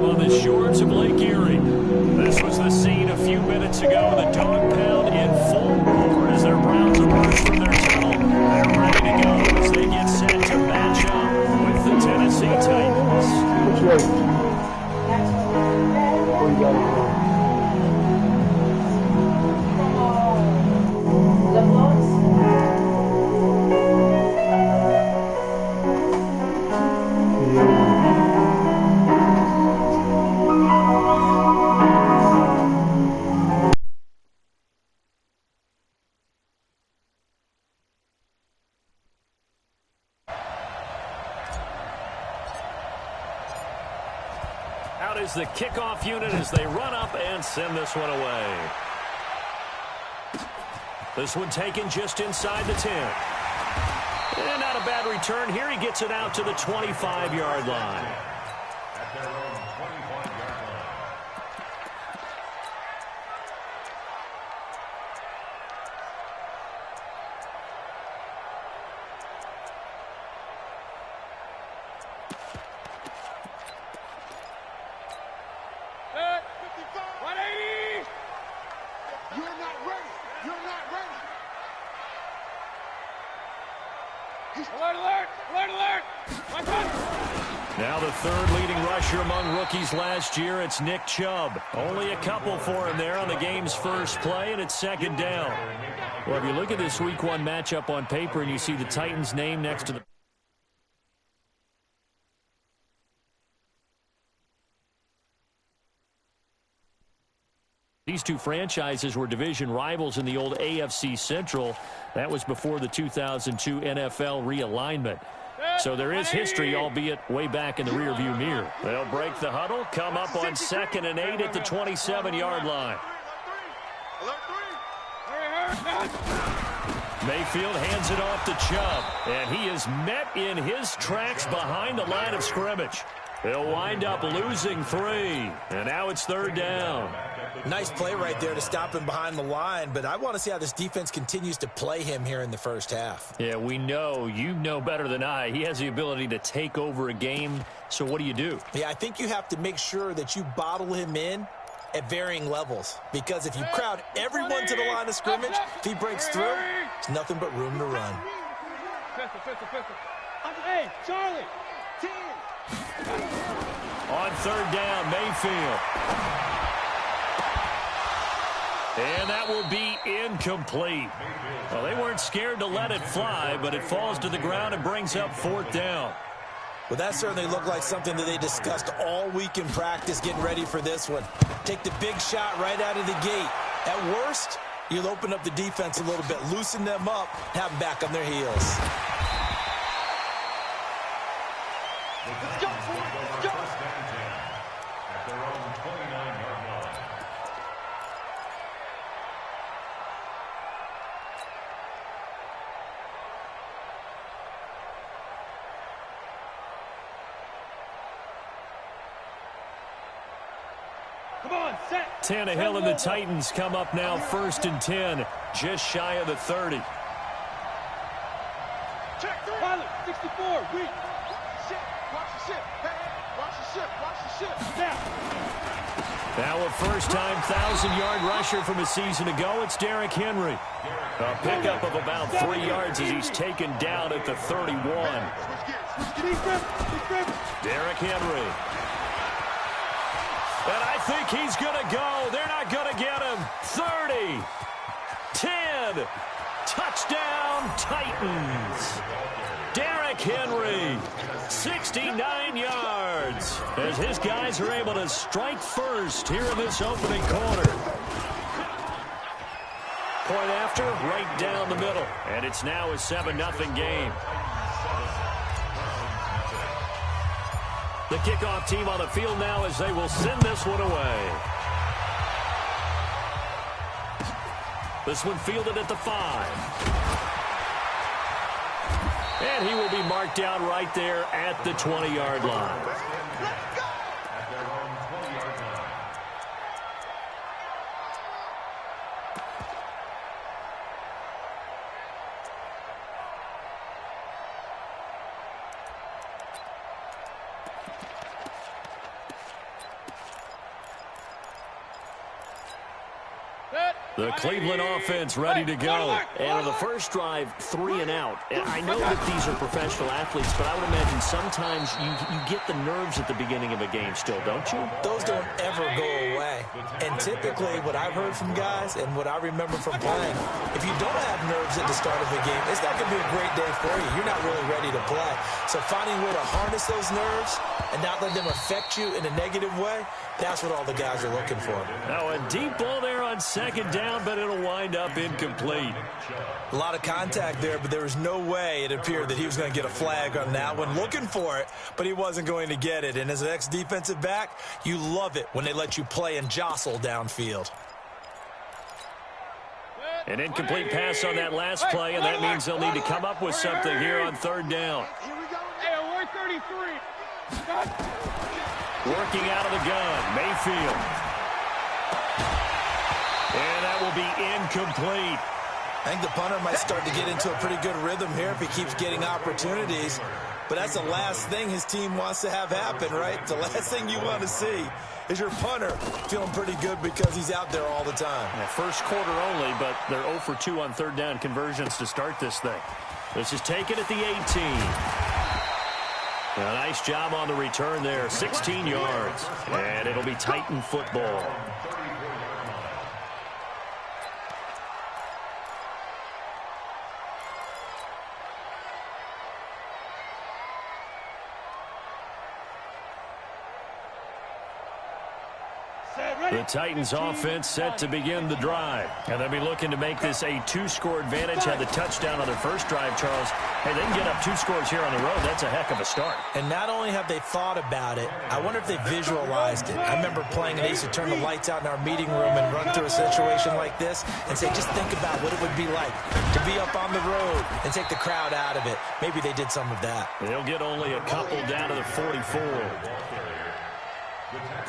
on the shores of Lake Erie. This was the scene a few minutes ago. The dog pound in full bore as their Browns emerge from their tunnel. They're ready to go as they get set to match up with the Tennessee Titans. Which way? Where you gotta go? Out is the kickoff unit as they run up and send this one away. This one taken just inside the 10. And not a bad return here. He gets it out to the 25-yard line. At their own 25-yard line. Now the third leading rusher among rookies last year, it's Nick Chubb. Only a couple for him there on the game's first play, and it's second down. Well, if you look at this Week 1 matchup on paper and you see the Titans' name next to the These two franchises were division rivals in the old AFC Central. That was before the 2002 NFL realignment. So there is history, albeit way back in the rearview mirror. They'll break the huddle, come up on 2nd and 8 at the 27-yard line. Mayfield hands it off to Chubb, and he is met in his tracks behind the line of scrimmage. They'll wind up losing 3, and now it's third down. Nice play right there to stop him behind the line, but I want to see how this defense continues to play him here in the first half. Yeah, we know. You know better than I. He has the ability to take over a game, so what do? Yeah, I think you have to make sure that you bottle him in at varying levels, because if you crowd everyone to the line of scrimmage, if he breaks through, there's nothing but room to run. Hey, Charlie, 10. On third down, Mayfield. And that will be incomplete. Well, they weren't scared to let it fly, but it falls to the ground and brings up 4th down. Well, that certainly looked like something that they discussed all week in practice getting ready for this one. Take the big shot right out of the gate. At worst, you'll open up the defense a little bit, loosen them up, have them back on their heels. Let's go, let's go. At their own 29-yard line. Come on, set. Tannehill and the Titans come up now 1st and 10, just shy of the 30. Check. Pilot, 64, weak. Watch the ship. Hey, watch the ship. Watch the ship. Now. Now a first-time 1,000-yard rusher from a season ago, it's Derrick Henry. A pickup of about 3 yards as he's taken down at the 31. Derrick Henry. And I think he's going to go. They're not going to get him. 30. 10. Touchdown, Titans. Derrick Henry, 69 yards, as his guys are able to strike first here in this opening quarter. Point after, right down the middle, and it's now a 7-0 game. The kickoff team on the field now as they will send this one away. This one fielded at the 5. And he will be marked down right there at the 20-yard line. At their own 20-yard line. The Cleveland offense ready to go. And on the first drive, 3 and out. I know that these are professional athletes, but I would imagine sometimes you get the nerves at the beginning of a game still, don't you? Those don't ever go away. And typically, what I've heard from guys and what I remember from playing, if you don't have nerves at the start of a game, it's not going to be a great day for you. You're not really ready to play. So finding a way to harness those nerves and not let them affect you in a negative way, that's what all the guys are looking for. Now a deep ball there on second down, but it'll wind up incomplete. A lot of contact there, but there was no way it appeared that he was going to get a flag on that one. Looking for it, but he wasn't going to get it. And as an ex-defensive back, you love it when they let you play and jostle downfield. An incomplete pass on that last play, and that means they'll need to come up with something here on third down. Hey, 133. Working out of the gun, Mayfield. And that will be incomplete. I think the punter might start to get into a pretty good rhythm here if he keeps getting opportunities. But that's the last thing his team wants to have happen, right? The last thing you want to see is your punter feeling pretty good because he's out there all the time. Yeah, first quarter only, but they're 0 for 2 on third down conversions to start this thing. This is taken at the 18. A nice job on the return there, 16 yards. And it'll be Titan football. The Titans offense set to begin the drive. And they'll be looking to make this a 2-score advantage. Had the touchdown on their first drive, Charles. Hey, they can get up 2 scores here on the road. That's a heck of a start. And not only have they thought about it, I wonder if they visualized it. I remember playing and they used to turn the lights out in our meeting room and run through a situation like this and say, just think about what it would be like to be up on the road and take the crowd out of it. Maybe they did some of that. They'll get only a couple down to the 44.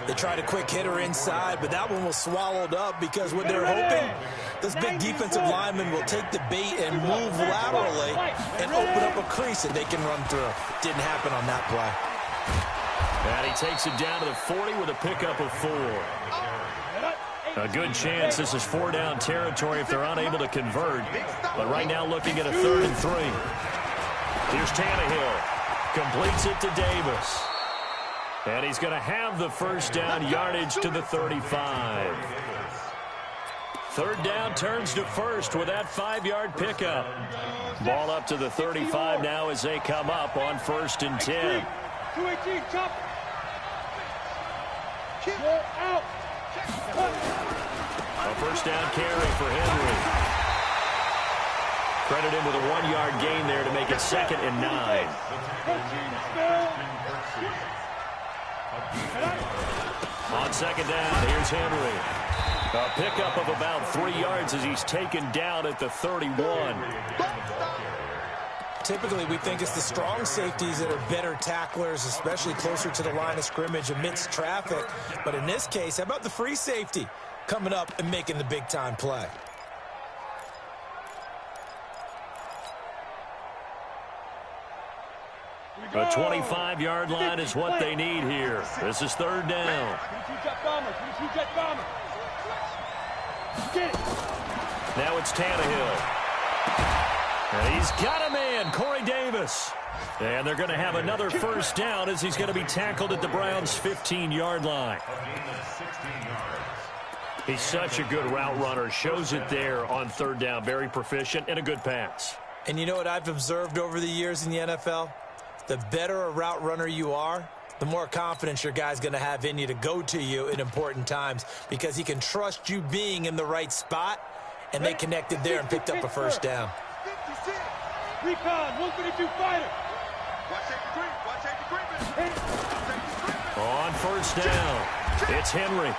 They tried a quick hitter inside, but that one was swallowed up because what they're hoping, this big defensive lineman will take the bait and move laterally and open up a crease that they can run through. Didn't happen on that play. And he takes it down to the 40 with a pickup of 4. A good chance this is 4-down territory if they're unable to convert. But right now looking at a 3rd and 3. Here's Tannehill. Completes it to Davis. And he's going to have the first down, yardage to the 35. Third down turns to first with that 5-yard pickup. Ball up to the 35 now as they come up on 1st and 10. 218, chop. Go out. A first down carry for Henry. Credit him with a 1-yard gain there to make it 2nd and 9. On 2nd down, here's Henry. A pickup of about 3 yards as he's taken down at the 31. Typically, we think it's the strong safeties that are better tacklers, especially closer to the line of scrimmage amidst traffic. But in this case, how about the free safety coming up and making the big-time play? The 25-yard line is what they need here. This is 3rd down. Now it's Tannehill. And he's got a man, Corey Davis. And they're going to have another first down as he's going to be tackled at the Browns' 15-yard line. He's such a good route runner. Shows it there on 3rd down. Very proficient and a good pass. And you know what I've observed over the years in the NFL? The better a route runner you are, the more confidence your guy's going to have in you to go to you in important times because he can trust you being in the right spot, and they connected there and picked up a first down. Recon, 132 fighter. On 1st down, it's Henry.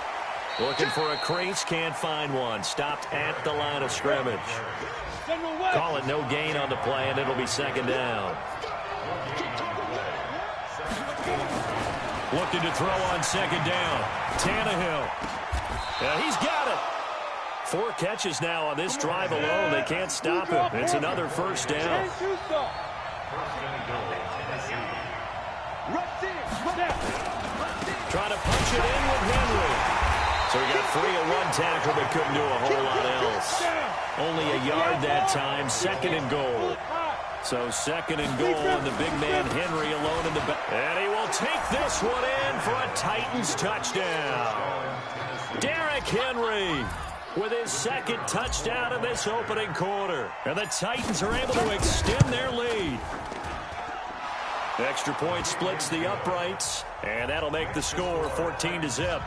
Looking for a crease, can't find one. Stopped at the line of scrimmage. Call it no gain on the play, and it'll be 2nd down. Looking to throw on 2nd down. Tannehill. He's got it. 4 catches now on this drive alone. They can't stop him. It's another first down. Trying to punch it in with Henry. So he got 3 in one tackle, but couldn't do a whole lot else. Only a yard that time, 2nd and goal. So 2nd and goal, and the big man Henry alone in the back. And he will take this one in for a Titans touchdown. Derrick Henry with his 2nd touchdown in this opening quarter. And the Titans are able to extend their lead. Extra point splits the uprights, and that'll make the score 14-0.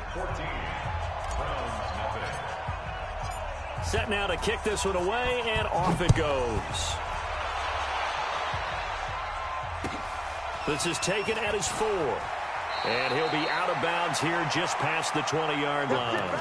Set now to kick this one away, and off it goes. This is taken at his 4. And he'll be out of bounds here just past the 20-yard line.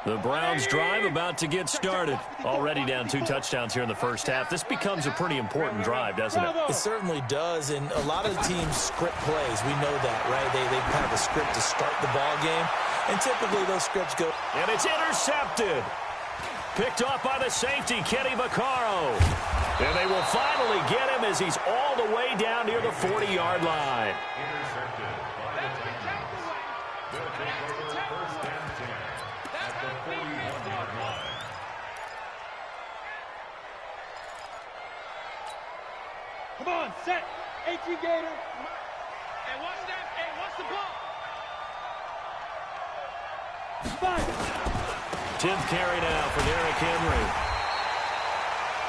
The Browns drive about to get started. Already down 2 touchdowns here in the first half. This becomes a pretty important drive, doesn't it? It certainly does, and a lot of the teams script plays. We know that, right? They have a script to start the ball game, and typically those scripts go. And it's intercepted. Picked off by the safety, Kenny Vaccaro. And they will finally get him as he's all the way down near the 40-yard line. Come on, set. 18 Gator. Hey, watch that. Hey, watch the ball. 10th carry now for Derrick Henry.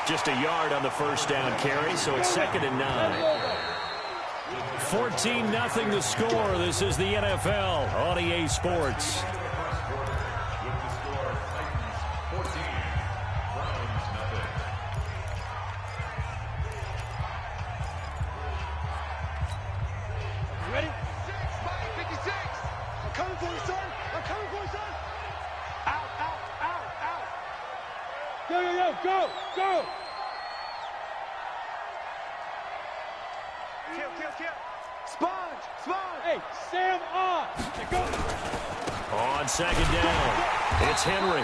Just a yard on the first down carry, so it's 2nd and 9. 14-0 the score. This is the NFL on EA Sports. Ready? 56. I'm coming for you, son. I'm coming for you, son. Out, out, out, out. Yo, yo, yo, go, go. Kill, kill, kill. Sponge, sponge. Hey, Sam on. Hey, go. On 2nd down, it's Henry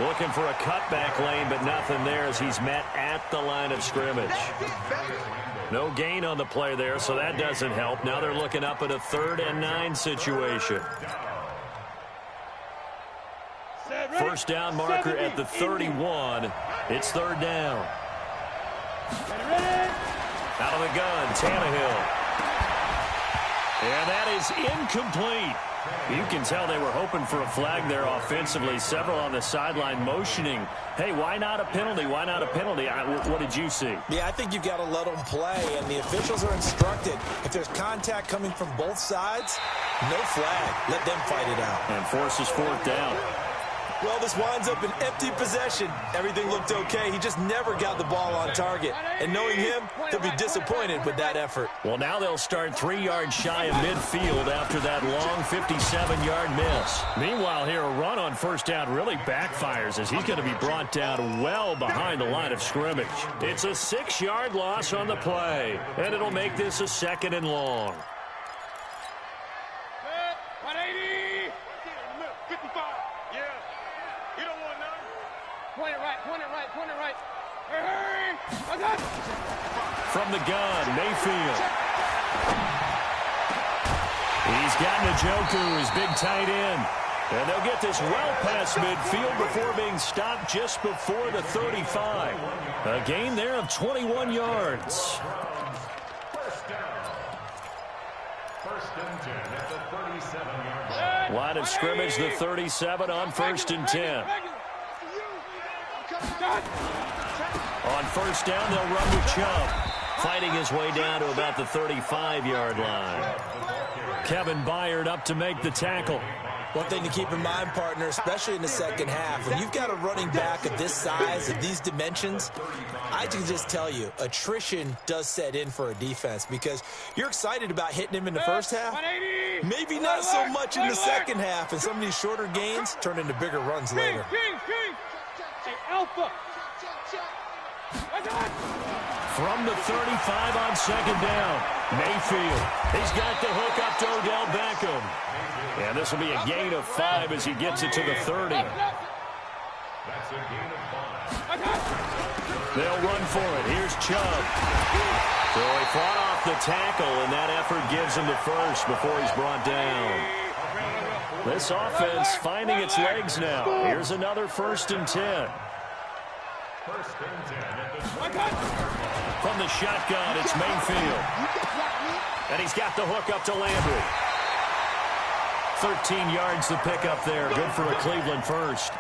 looking for a cutback lane, but nothing there as he's met at the line of scrimmage. No gain on the play there, so that doesn't help. Now they're looking up at a 3rd and 9 situation. First down marker at the 31. It's 3rd down. Out of the gun, Tannehill. And that is incomplete. You can tell they were hoping for a flag there offensively. Several on the sideline motioning. Hey, why not a penalty? Why not a penalty? What did you see? Yeah, I think you've got to let them play, and the officials are instructed. If there's contact coming from both sides, no flag. Let them fight it out. And forces 4th down. Well, this winds up an empty possession. Everything looked okay. He just never got the ball on target. And knowing him, he'll be disappointed with that effort. Well, now they'll start 3 yards shy of midfield after that long 57-yard miss. Meanwhile, here, a run on first down really backfires as he's going to be brought down well behind the line of scrimmage. It's a 6-yard loss on the play, and it'll make this a 2nd and long. 180. 55. Yeah. You don't want none. Point it right, point it right, point it right. Hurry, hurry. I got it. From the gun, Mayfield. He's got Njoku, his big tight end. And they'll get this well past midfield before being stopped just before the 35. A gain there of 21 yards. First and 10 at the 37-yard line. Line of scrimmage, the 37 on 1st and 10. On first down, they'll run with Chubb, fighting his way down to about the 35-yard line. Kevin Byard up to make the tackle. One thing to keep in mind, partner, especially in the second half, when you've got a running back of this size, of these dimensions, I can just tell you, attrition does set in for a defense because you're excited about hitting him in the first half. Maybe not so much in the second half, and some of these shorter gains turn into bigger runs later. King. Hey, Alpha. From the 35 on 2nd down, Mayfield, he's got the hook up to Odell Beckham. And this will be a gain of 5 as he gets it to the 30. That's a gain of 5. They'll run for it. Here's Chubb. So he fought off the tackle, and that effort gives him the first before he's brought down. This offense finding its legs now. Here's another 1st and 10. First and 10. From the shotgun, it's Mayfield. And he's got the hook up to Landry. 13 yards to pick up there. Good for a Cleveland first.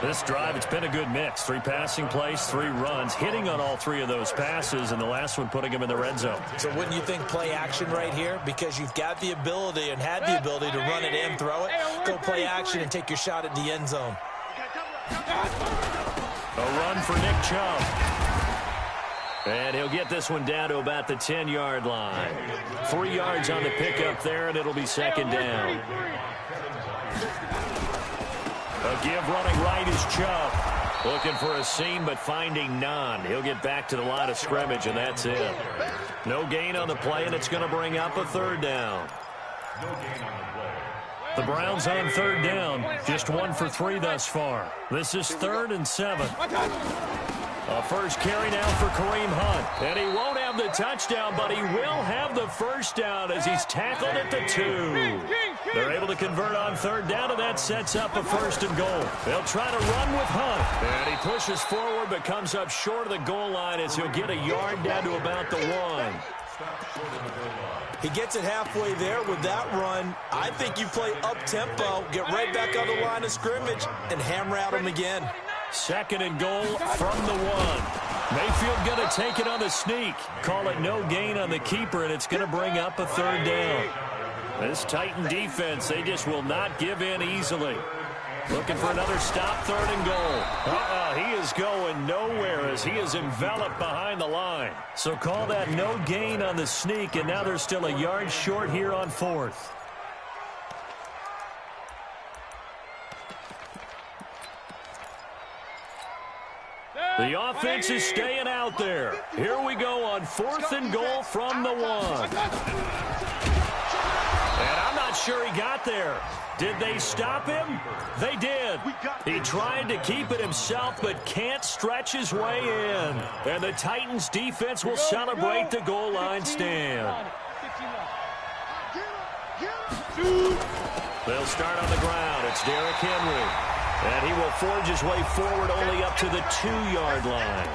This drive, it's been a good mix. 3 passing plays, 3 runs, hitting on all 3 of those passes, and the last one putting him in the red zone. So wouldn't you think play action right here? Because you've got the ability and had the ability to run it and throw it. Go play action and take your shot at the end zone. A run for Nick Chubb. And he'll get this one down to about the 10-yard line. 3 yards on the pickup there, and it'll be 2nd down. A give running right is Chubb. Looking for a seam, but finding none. He'll get back to the line of scrimmage, and that's it. No gain on the play, and it's going to bring up a 3rd down. The Browns on 3rd down. Just 1 for 3 thus far. This is 3rd and 7. A first carry now for Kareem Hunt. And he won't have the touchdown, but he will have the first down as he's tackled at the 2. They're able to convert on 3rd down, and that sets up a 1st and goal. They'll try to run with Hunt. And he pushes forward, but comes up short of the goal line as he'll get a yard down to about the 1. He gets it halfway there with that run. I think you play up-tempo, get right back on the line of scrimmage, and hammer at him again. 2nd and goal from the 1. Mayfield going to take it on the sneak. Call it no gain on the keeper, and it's going to bring up a 3rd down. This Titan defense, they just will not give in easily. Looking for another stop, 3rd and goal. He is going nowhere as he is enveloped behind the line. So call that no gain on the sneak, and now they're still a yard short here on 4th. The offense is staying out there. Here we go on 4th and goal from the 1. And I'm not sure he got there. Did they stop him? They did. He tried to keep it himself, but can't stretch his way in. And the Titans defense will celebrate the goal line stand. They'll start on the ground. It's Derrick Henry. And he will forge his way forward only up to the 2-yard line.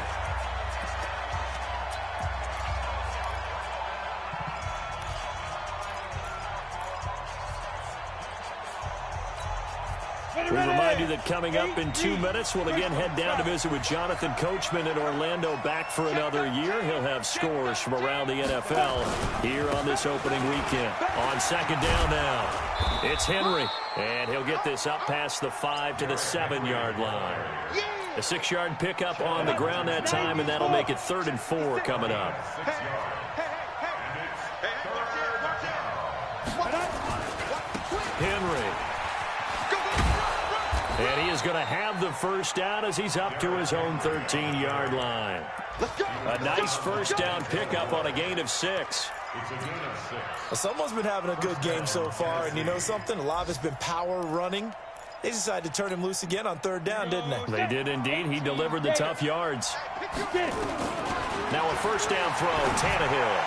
We remind you that coming up in 2 minutes, we'll again head down to visit with Jonathan Coachman in Orlando, back for another year. He'll have scores from around the NFL here on this opening weekend. On 2nd down now, it's Henry, and he'll get this up past the 5 to the 7-yard line. A 6-yard pickup on the ground that time, and that'll make it 3rd and 4 coming up. Henry. And he is going to have the first down as he's up to his own 13-yard line. A nice first down pickup on a gain of 6. Well, someone's been having a good game so far, and you know something? A lot of it's been power running. They decided to turn him loose again on 3rd down, didn't they? They did indeed. He delivered the tough yards. Now a first down throw, Tannehill.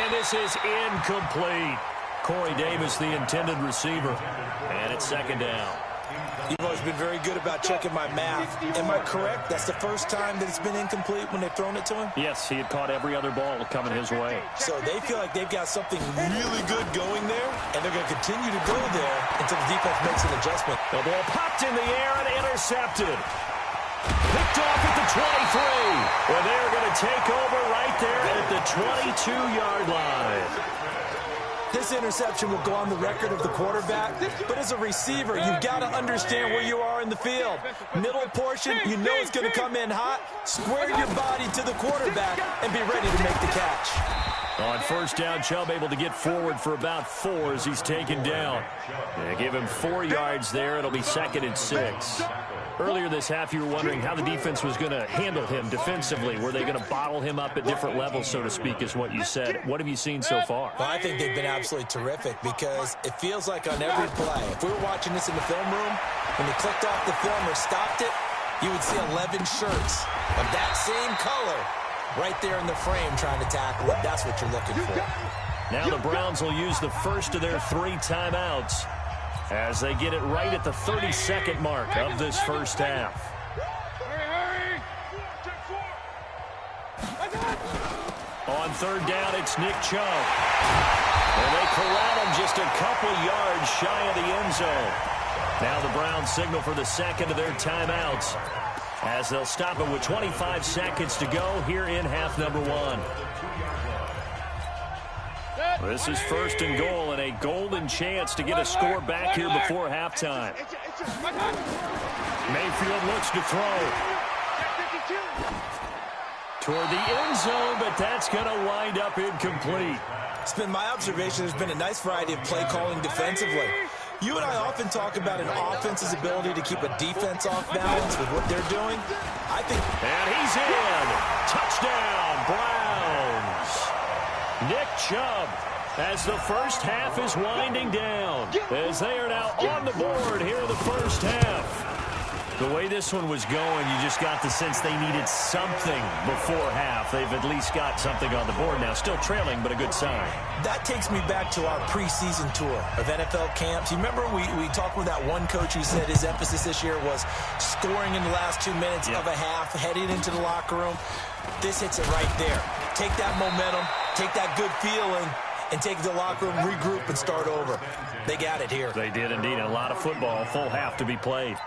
And this is incomplete. Corey Davis, the intended receiver. And it's 2nd down. You've always been very good about checking my math. Am I correct? That's the first time that it's been incomplete when they've thrown it to him? Yes, he had caught every other ball coming his way. So they feel like they've got something really good going there, and they're going to continue to go there until the defense makes an adjustment. The ball popped in the air and intercepted. Picked off at the 23. Well, they're going to take over right there at the 22-yard line. This interception will go on the record of the quarterback, but as a receiver, you've got to understand where you are in the field. Middle portion, you know it's going to come in hot. Square your body to the quarterback and be ready to make the catch. On first down, Chubb able to get forward for about 4 as he's taken down. They give him 4 yards there. It'll be 2nd and 6. Earlier this half, you were wondering how the defense was going to handle him defensively. Were they going to bottle him up at different levels, so to speak, is what you said. What have you seen so far? Well, I think they've been absolutely terrific because it feels like on every play, if we were watching this in the film room, when they clicked off the film or stopped it, you would see 11 shirts of that same color right there in the frame trying to tackle it. That's what you're looking for. Now the Browns will use the first of their 3 timeouts as they get it right at the 32nd mark of this first half. Hurry! On third down, it's Nick Chubb. And they corral him just a couple yards shy of the end zone. Now the Browns signal for the second of their timeouts as they'll stop it with 25 seconds to go here in half number 1. This is first and goal and a golden chance to get a score back here before halftime. Mayfield looks to throw toward the end zone, but that's going to wind up incomplete. It's been my observation. There's been a nice variety of play calling defensively. You and I often talk about an offense's ability to keep a defense off balance with what they're doing. I think... And he's in. Touchdown, Browns. Nick Chubb, as the first half is winding down, as they are now on the board here in the first half. The way this one was going, you just got the sense they needed something before half. They've at least got something on the board now. Still trailing, but a good sign. That takes me back to our preseason tour of NFL camps. You remember we talked with that one coach who said his emphasis this year was scoring in the last 2 minutes of a half, heading into the locker room. This hits it right there. Take that momentum, take that good feeling, and take the locker room, regroup, and start over. They got it here. They did indeed. A lot of football, full half to be played.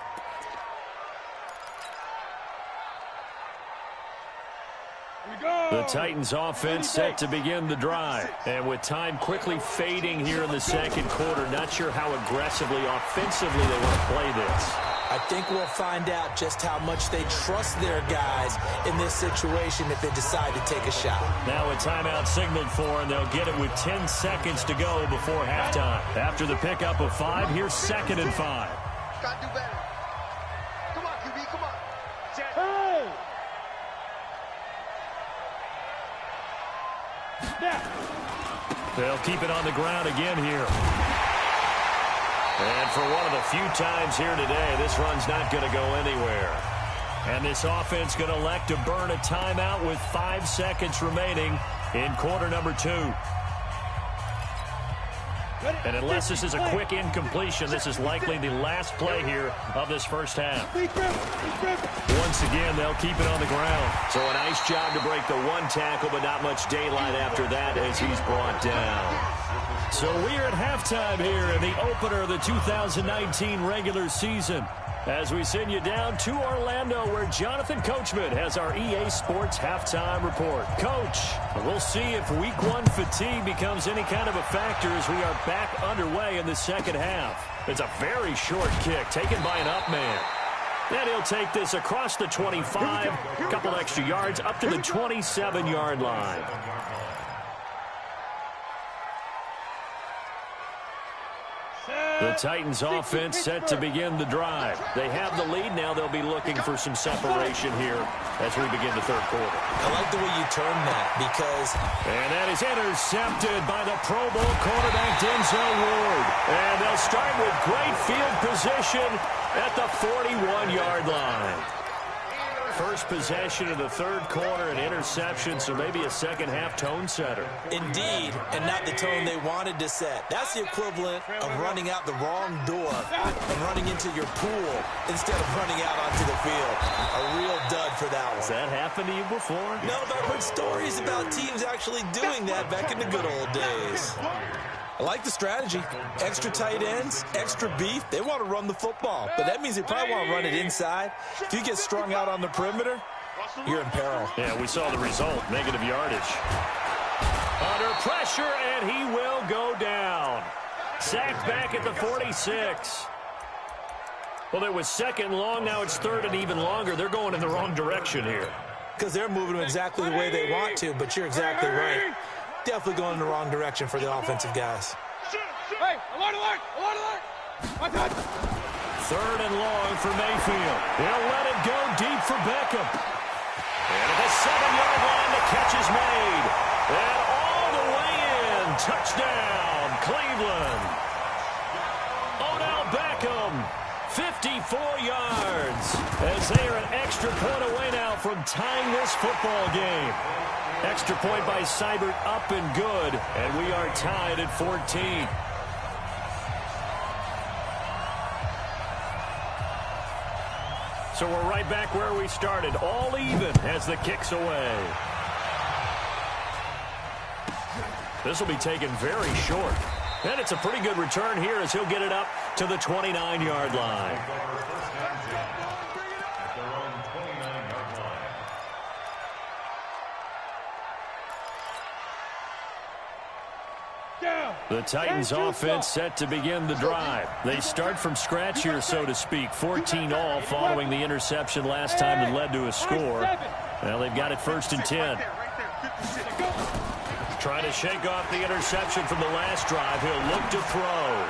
The Titans offense set to begin the drive. And with time quickly fading here in the second quarter, not sure how aggressively, offensively they want to play this. I think we'll find out just how much they trust their guys in this situation if they decide to take a shot. Now a timeout signaled for, and they'll get it with 10 seconds to go before halftime. After the pickup of 5, here's 2nd and 5. Gotta do better. Come on, QB, come on. Hey! They'll keep it on the ground again here. And for one of the few times here today, this run's not going to go anywhere. And this offense going to elect to burn a timeout with 5 seconds remaining in quarter number 2. And unless this is a quick incompletion, this is likely the last play here of this first half. Once again, they'll keep it on the ground. So a nice job to break the 1 tackle, but not much daylight after that as he's brought down. So we're at halftime here in the opener of the 2019 regular season, as we send you down to Orlando, where Jonathan Coachman has our EA Sports halftime report. Coach, we'll see if week 1 fatigue becomes any kind of a factor as we are back underway in the second half. It's a very short kick taken by an up man. Then he'll take this across the 25, a couple extra yards up to the 27-yard line. The Titans offense set to begin the drive. They have the lead. Now they'll be looking for some separation here as we begin the third quarter. I like the way you turn that because... And that is intercepted by the Pro Bowl quarterback Denzel Ward. And they'll start with great field position at the 41-yard line. First possession of the third quarter, an interception, so maybe a second half tone setter. Indeed, and not the tone they wanted to set. That's the equivalent of running out the wrong door and running into your pool instead of running out onto the field. A real dud for that one. Has that happened to you before? No, but I've heard stories about teams actually doing that back in the good old days. I like the strategy. Extra tight ends, extra beef. They want to run the football, but that means they probably want to run it inside. If you get strung out on the perimeter, you're in peril. Yeah, we saw the result, negative yardage. Under pressure, and he will go down. Sacked back at the 46. Well, it was 2nd and long. Now it's 3rd and even longer. They're going in the wrong direction here. Because they're moving them exactly the way they want to, but you're exactly right. Definitely going in the wrong direction for the offensive guys. Hey, alert, alert, alert, alert! My God. 3rd and long for Mayfield. He'll let it go deep for Beckham. And at the 7-yard line, the catch is made. And all the way in. Touchdown, Cleveland. Odell Beckham, 54 yards. As they are an extra point away now from tying this football game. Extra point by Seibert up and good. And we are tied at 14. So we're right back where we started, all even as the kick's away. This will be taken very short. And it's a pretty good return here as he'll get it up to the 29-yard line. The Titans offense set to begin the drive. They start from scratch here, so to speak. 14 all following the interception last time that led to a score. Well, they've got it 1st and 10. Trying to shake off the interception from the last drive. He'll look to throw.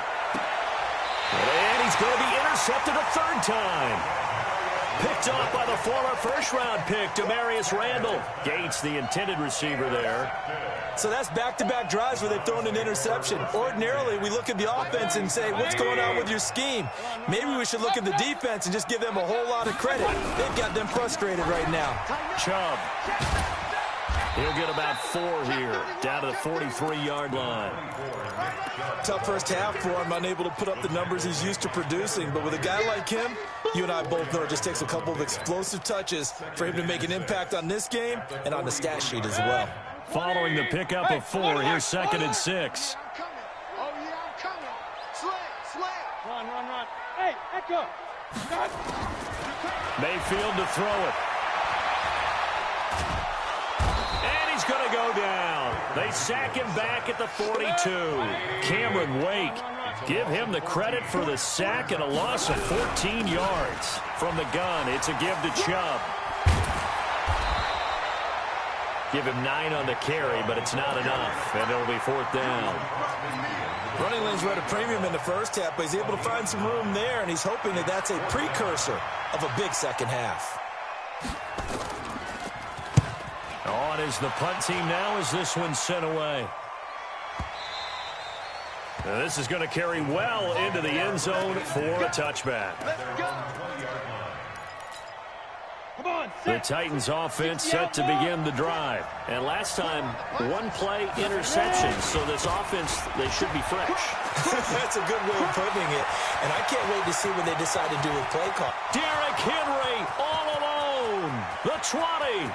And he's going to be intercepted a 3rd time. Picked off by the former 1st-round pick, Demarius Randall. Gates, the intended receiver there. So that's back-to-back drives where they've thrown an interception. Ordinarily, we look at the offense and say, what's going on with your scheme? Maybe we should look at the defense and just give them a whole lot of credit. They've got them frustrated right now. Chubb. He'll get about 4 here, down to the 43-yard line. Tough first half for him, unable to put up the numbers he's used to producing. But with a guy like him, you and I both know it just takes a couple of explosive touches for him to make an impact on this game and on the stat sheet as well. Following the pickup of 4, here's 2nd and 6. Oh, yeah, I'm coming. Slam. Run. Hey, Echo. Mayfield to throw it. And he's going to go down. They sack him back at the 42. Cameron Wake. Give him the credit for the sack and a loss of 14 yards. From the gun, it's a give to Chubb. Give him 9 on the carry, but it's not enough, and it'll be 4th down. Running lanes were at a premium in the first half, but he's able to find some room there, and he's hoping that that's a precursor of a big second half. On is the punt team now as this one's sent away. Now this is going to carry well into the end zone for a touchback. The Titans offense set to begin the drive. And last time, 1-play interception. So this offense, they should be fresh. That's a good way of putting it. And I can't wait to see what they decide to do with play call. Derrick Henry all alone. The 20.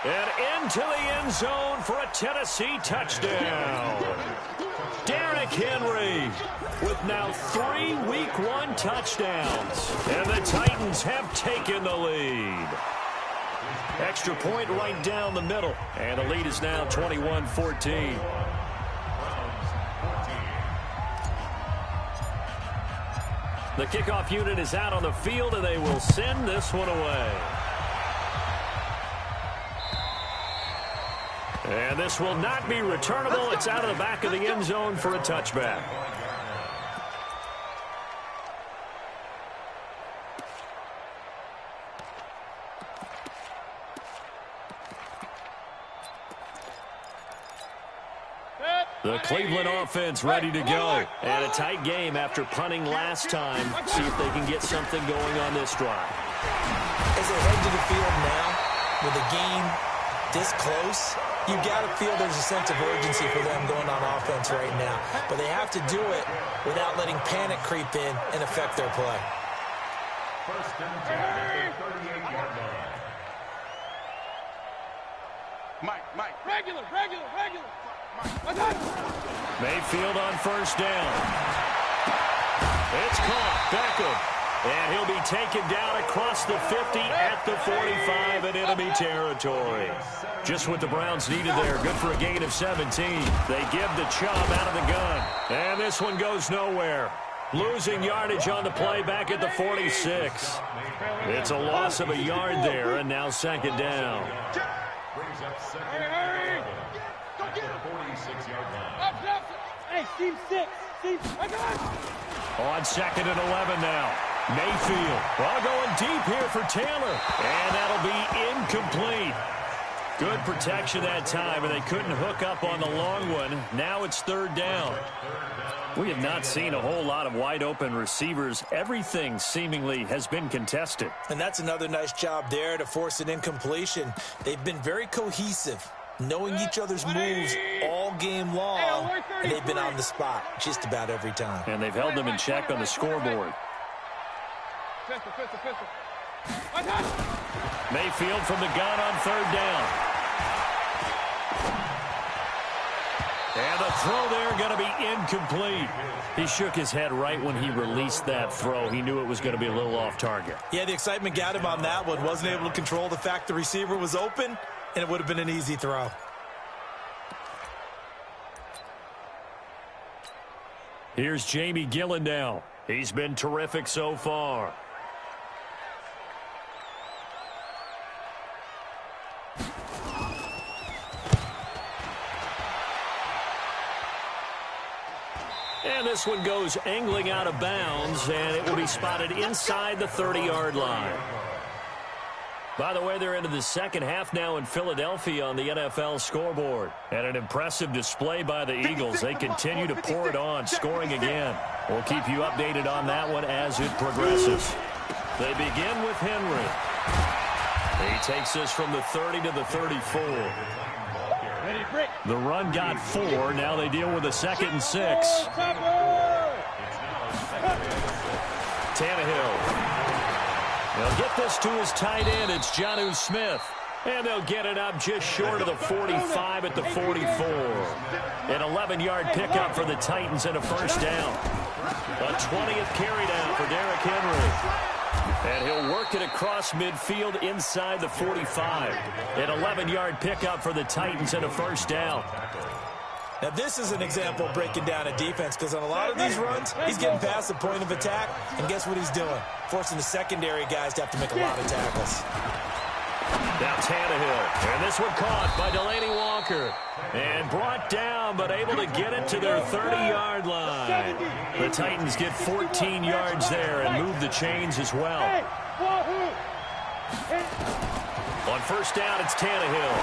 And into the end zone for a Tennessee touchdown. Derrick Henry with now 3 Week 1 touchdowns. And the Titans have taken the lead. Extra point right down the middle. And the lead is now 21-14. The kickoff unit is out on the field, and they will send this one away. And this will not be returnable. It's out of the back of the end zone for a touchback. The Cleveland offense ready to go. And a tight game after punting last time. See if they can get something going on this drive. As they head to the field now, with the game this close, you got to feel there's a sense of urgency for them going on offense right now. But they have to do it without letting panic creep in and affect their play. 1st and 10 at the 38-yard line. Mike. Regular. Mayfield on 1st down. It's caught. Beckham. And he'll be taken down across the 50 at the 45 in enemy territory. Just what the Browns needed there. Good for a gain of 17. They give the Chubb out of the gun. And this one goes nowhere. Losing yardage on the play back at the 46. It's a loss of a yard there, and now 2nd down. Brings up 2nd and 11 at the 46-yard line. Hey, team 6. I got it. On 2nd and 11 now. Mayfield. Well, going deep here for Taylor. And that'll be incomplete. Good protection that time, and they couldn't hook up on the long one. Now it's third down. We have not seen a whole lot of wide-open receivers. Everything seemingly has been contested. And that's another nice job there to force an incompletion. They've been very cohesive, knowing each other's moves all game long, and they've been on the spot just about every time. And they've held them in check on the scoreboard. Mayfield from the gun on third down. And the throw there going to be incomplete. He shook his head right when he released that throw. He knew it was going to be a little off target. Yeah, the excitement got him on that one. Wasn't able to control the fact the receiver was open, and it would have been an easy throw. Here's Jamie Gillen now. He's been terrific so far. And this one goes angling out of bounds, and it will be spotted inside the 30-yard line. By the way, they're into the second half now in Philadelphia on the NFL scoreboard. And an impressive display by the Eagles. They continue to pour it on, scoring again. We'll keep you updated on that one as it progresses. They begin with Henry. He takes this from the 30 to the 34. The run got 4. Now they deal with a 2nd and 6. Tannehill. They'll get this to his tight end. It's Jonnu Smith. And they'll get it up just short of the 45 at the 44. An 11-yard pickup for the Titans and a first down. A 20th carry down for Derrick Henry. And he'll work it across midfield inside the 45. An 11-yard pickup for the Titans and a first down. Now, this is an example of breaking down a defense, because on a lot of these runs, he's getting past the point of attack, and guess what he's doing? Forcing the secondary guys to have to make a lot of tackles. Now Tannehill, and this one caught by Delaney Walker. And brought down, but able to get it to their 30-yard line. The Titans get 14 yards there and move the chains as well. On first down, it's Tannehill.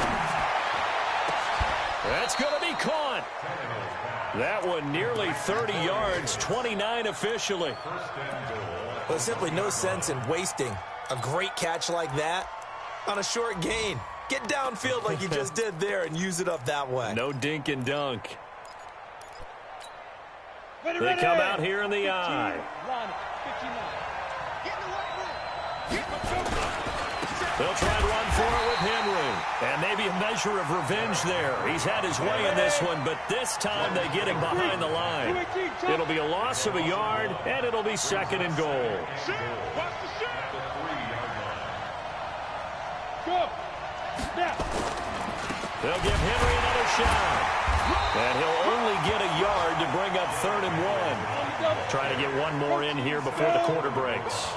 That's going to be caught. That one nearly 30 yards, 29 officially. There's simply no sense in wasting a great catch like that on a short gain. Get downfield like you just did there and use it up that way. No dink and dunk. They come out here in the eye. They'll try and run for it with Henry. And maybe a measure of revenge there. He's had his way in this one, but this time they get him behind the line. It'll be a loss of a yard, and it'll be 2nd and goal. They'll give Henry another shot. And he'll only get a yard to bring up 3rd and 1. Trying to get one more in here before the quarter breaks.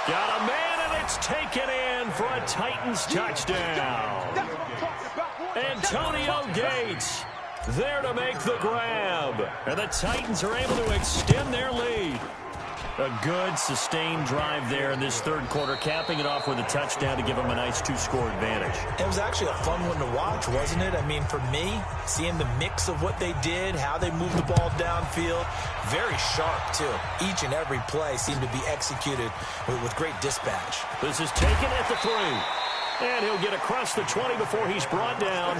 Got a man, and it's taken in for a Titans touchdown. Antonio Gates there to make the grab. And the Titans are able to extend their lead. A good, sustained drive there in this third quarter, capping it off with a touchdown to give them a nice 2-score advantage. It was actually a fun one to watch, wasn't it? I mean, for me, seeing the mix of what they did, how they moved the ball downfield, very sharp, too. Each and every play seemed to be executed with great dispatch. This is taken at the 3. And he'll get across the 20 before he's brought down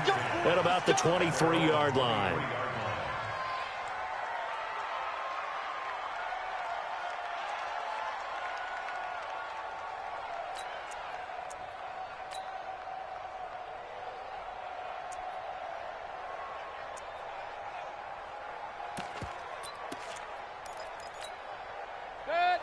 at about the 23-yard line.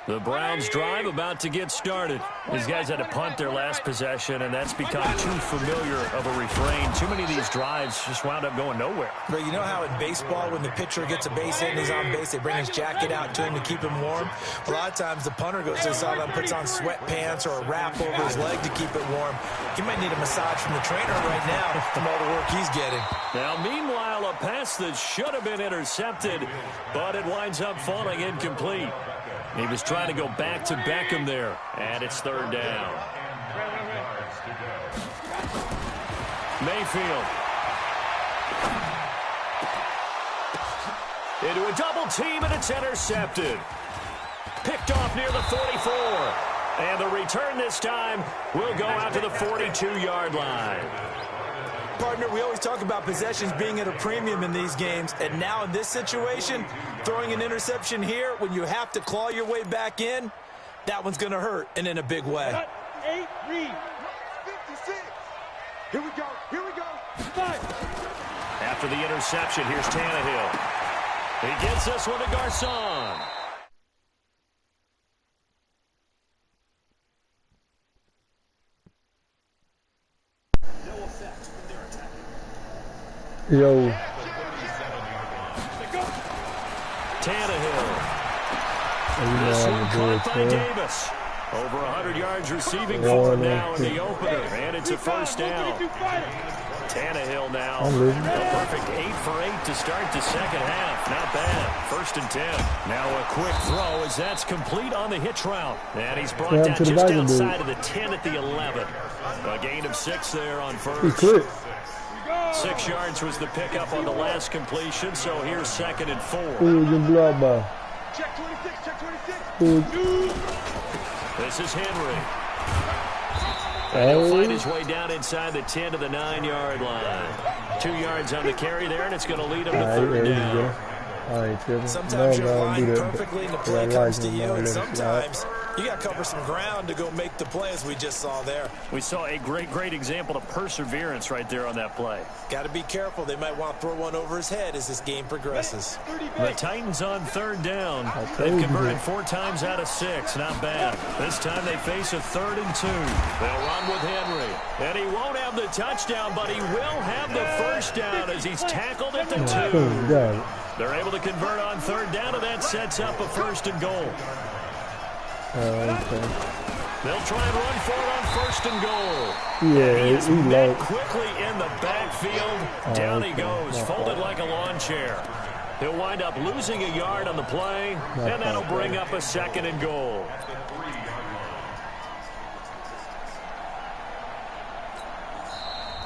The Browns drive about to get started. These guys had to punt their last possession, and that's become too familiar of a refrain. Too many of these drives just wound up going nowhere. But you know how in baseball, when the pitcher gets a base hit and he's on base, they bring his jacket out to him to keep him warm? A lot of times the punter goes to the sideline, puts on sweatpants or a wrap over his leg to keep it warm. He might need a massage from the trainer right now from all the work he's getting. Now, meanwhile, a pass that should have been intercepted, but it winds up falling incomplete. He was trying to go back to Beckham there, and it's third down. Mayfield. Into a double team, and it's intercepted. Picked off near the 44. And the return this time will go out to the 42-yard line. Partner, we always talk about possessions being at a premium in these games, and now in this situation, throwing an interception here when you have to claw your way back in, that one's going to hurt, and in a big way. 8, read. 56. Here we go. Here we go. 5. After the interception, here's Tannehill. He gets this one to Garcon. Yo. Tannehill. This one caught by Davis. Over 100 yards receiving for him now in the opener. And it's a first down. Tannehill now. A perfect 8 for 8 to start the second half. Not bad. First and 10. Now a quick throw as that's complete on the hitch route. And he's brought down just outside of the 10 at the 11. A gain of 6 there on first. 6 yards was the pickup on the last completion, so here's second and 4. Check 26, check 26. This is Henry. And he'll find his way down inside the 10 to the 9-yard line. 2 yards on the carry there, and it's going to lead him to third down. Sometimes you're lying perfectly and the play comes to you, and sometimes you got to cover some ground to go make the play, as we just saw there. We saw a great example of perseverance right there on that play. Got to be careful. They might want to throw one over his head as this game progresses. The Titans on third down. They've converted 4 times out of 6. Not bad. This time they face a 3rd and 2. They'll run with Henry. And he won't have the touchdown, but he will have the first down as he's tackled at the 2. They're able to convert on third down, and that sets up a 1st and goal. They'll try and run for it on 1st and goal. Yeah, he is met quickly in the backfield. Down he goes, folded like a lawn chair. He'll wind up losing a yard on the play, and that'll bring up a 2nd and goal.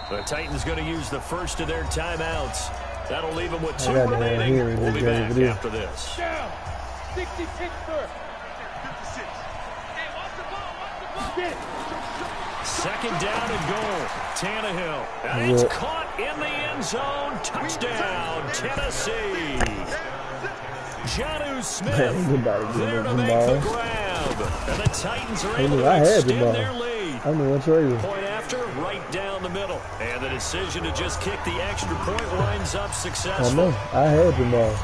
The Titans going to use the first of their timeouts. That'll leave them with 2 remaining. We'll be back after this. Down. 66 first. 56. Hey, watch the ball. Watch the ball. Get it. Second down and goal. Tannehill. And it's caught in the end zone. Touchdown, Tennessee. Jonnu Smith there to make the grab. And the Titans are able to extend their lead. Point after, right down the middle. And the decision to just kick the extra point winds up successful. I had the ball.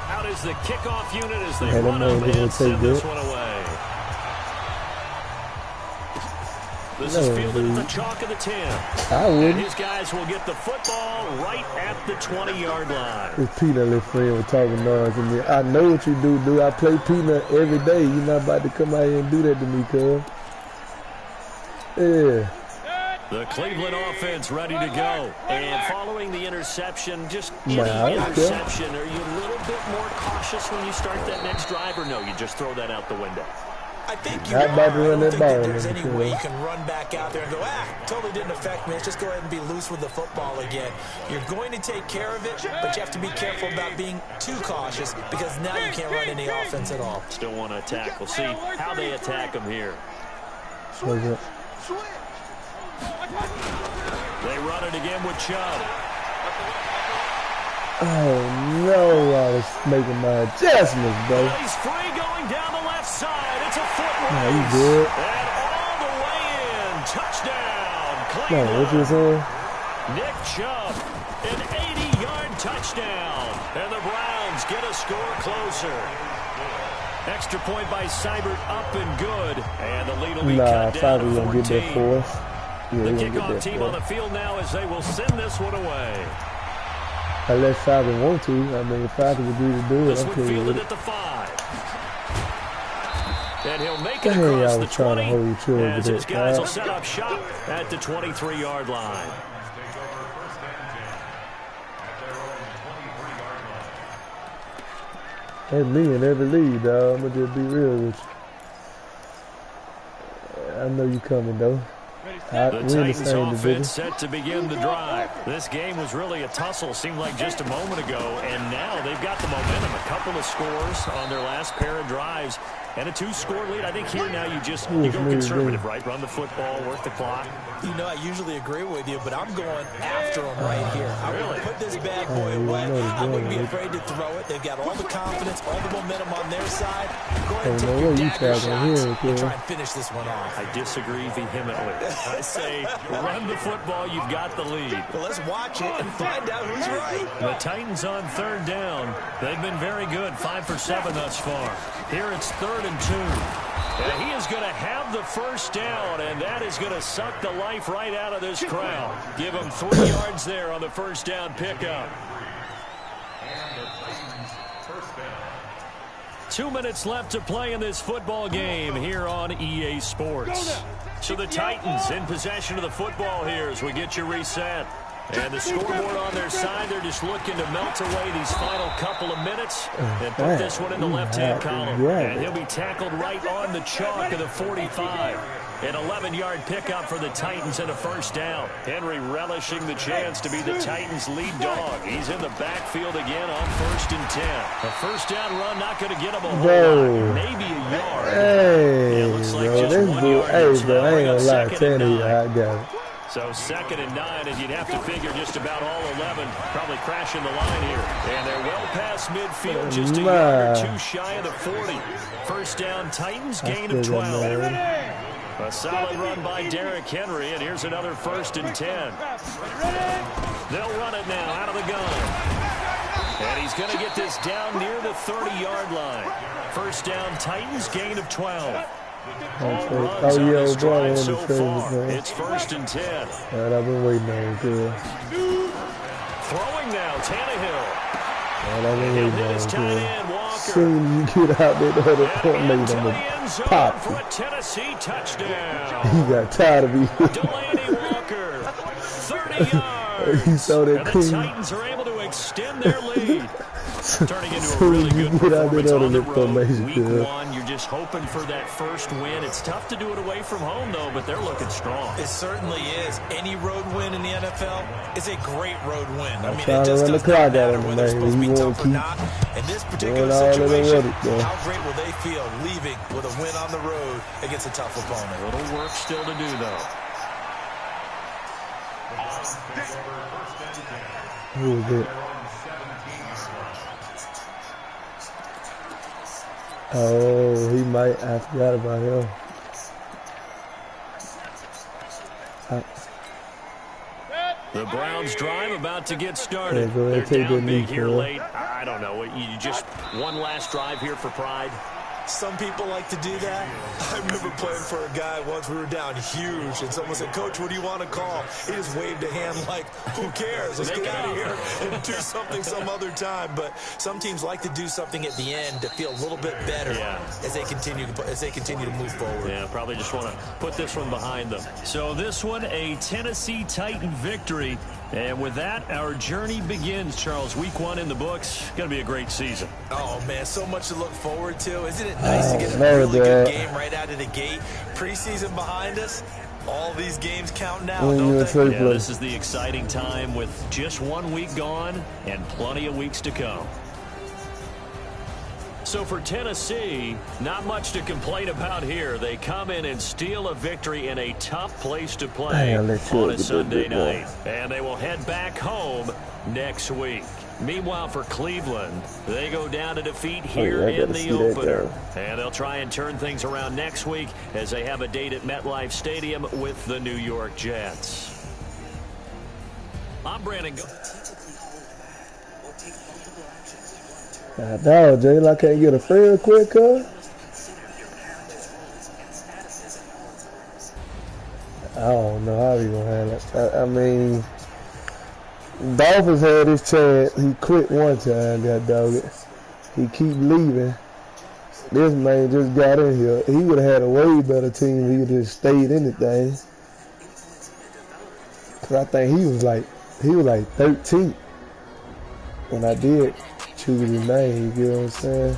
Out is the kickoff unit as they run up and send this one away. This is fielded at the chalk of the 10. And his guys will get the football right at the 20-yard line. This Peanut little friend was talking noise to me. I know what you do. I play Peanut every day. You're not about to come out here and do that to me, cuz. Yeah. The Cleveland offense ready to go. And following the interception, just any interception, are you a little bit more cautious when you start that next drive, or no, you just throw that out the window? I think you are. I don't think that there's any way you can run back out there and go, totally didn't affect me. Let's just go ahead and be loose with the football again. You're going to take care of it, but you have to be careful about being too cautious because now you can't run any offense at all. Still want to attack. We'll see how they attack them here. They run it again with Chubb. Oh, no, I was making my adjustments, bro. Well, he's free going down the left side. It's a foot race. No, you good. And all the way in. Touchdown, Cleveland. No, what you saying? Nick Chubb, an 80-yard touchdown. And the Browns get a score closer. Extra point by Seibert, up and good. And the lead will be Nah, cut down to Fabi gonna get 14. that for us. Yeah, The he gonna get kickoff that team for on the us. field now as they will send this one away. Unless Fabi want to. I mean, if Fabi agree to do it, This I'm one cool with fielded it. at the 5. And he'll make it Dang, across I the was trying to 20 hold you to as it, his guys will set up shop at the 23-yard line. That's me in every league, dog. I'm gonna just be real with you. I know you coming though. The We in the Titans same offense division. set to begin the drive. This game was really a tussle, seemed like just a moment ago, and now they've got the momentum. A couple of scores on their last pair of drives, and a 2-score lead. I think here now you go conservative, right? Run the football, work the clock. You know, I usually agree with you, but I'm going after him right here. I'm going to put this bad boy away. I wouldn't be afraid to throw it. They've got all the confidence, all the momentum on their side. Go ahead and take your dagger shots and try and finish this one off. I disagree vehemently. I say run the football. You've got the lead. Well, let's watch it and find out who's right. The Titans on 3rd down. They've been very good, 5 for 7 thus far. Here it's 3rd and 2. And he is going to have the first down, and that is going to suck the life right out of this crowd. Give him 3 yards there on the first down pickup. 2 minutes left to play in this football game here on EA Sports. So the Titans in possession of the football here as we get you reset. And the scoreboard on their side, they're just looking to melt away these final couple of minutes and put this one in the left-hand column. And he'll be tackled right on the chalk of the 45. An 11-yard pickup for the Titans and a first down. Henry relishing the chance to be the Titans' lead dog. He's in the backfield again on 1st and 10. A first down run not going to get him a whole lot. Maybe a yard. Hey, it looks like bro, just this 1 dude, yard. hey, bro, I ain't gonna lie, Second and 10 9. I got it. So 2nd and 9, and you'd have to figure just about all 11 probably crashing the line here. And they're well past midfield, just a yard or 2 shy of the 40. First down, Titans, gain of 12. A solid run by Derrick Henry, and here's another 1st and 10. They'll run it now out of the gun. And he's going to get this down near the 30-yard line. First down, Titans, gain of 12. All runs on this drive so far. It's 1st and 10. Right, I've been waiting on it, girl. Throwing now, Tannehill. Right, I've been waiting on it, girl. Walker. Soon as you get out there, the other point late, I'm gonna pop for a Tennessee touchdown. He got tired of me. Delaney Walker, 30 yards. He saw that and the clean. Titans are able to extend their lead. Turning into a Soon really as you good get out performance there, on the that road. formation, Week girl. 1, you're just hoping for that first win. It's tough to do it away from home, though, but they're looking strong. It certainly is. Any road win in the NFL is a great road win. I mean, it trying to just run the does clock not out matter on whether him, it's supposed to be man. He tough won't or keep not. In this particular doing all of the situation, work, bro. how great will they feel leaving with a win on the road against a tough opponent? A little work still to do, though. Who is it? Oh, he might. I forgot about him. The Browns drive about to get started. Yeah, go ahead, They're take down that big lead, here Phil. late. I don't know. You just one last drive here for pride. Some people like to do that. I remember playing for a guy once. We were down huge, and someone said, "Coach, what do you want to call?" He just waved a hand like, "Who cares? Let's get out of here and do something some other time." But some teams like to do something at the end to feel a little bit better as they continue to move forward. Yeah, probably just want to put this one behind them. So this one, a Tennessee Titan victory. And with that, our journey begins, Charles. Week 1 in the books. Going to be a great season. Oh, man, so much to look forward to. Isn't it nice to get a really good game right out of the gate? Preseason behind us. All these games count now, don't they? Yeah, this is the exciting time with just 1 week gone and plenty of weeks to come. So for Tennessee, not much to complain about here. They come in and steal a victory in a tough place to play on a Sunday night. And they will head back home next week. Meanwhile, for Cleveland, they go down to defeat here in the opener. And they'll try and turn things around next week as they have a date at MetLife Stadium with the New York Jets. I'm Brandon. Dog, Jalen, I can't get a friend quick, cuz. I don't know how he gonna handle it. I mean, Dolphins had his chance. He quit one time, god dog it. He keep leaving. This man just got in here. He would have had a way better team if he would have just stayed in the thing. Cause I think he was like 13th when I did choose his name. You know what I'm saying?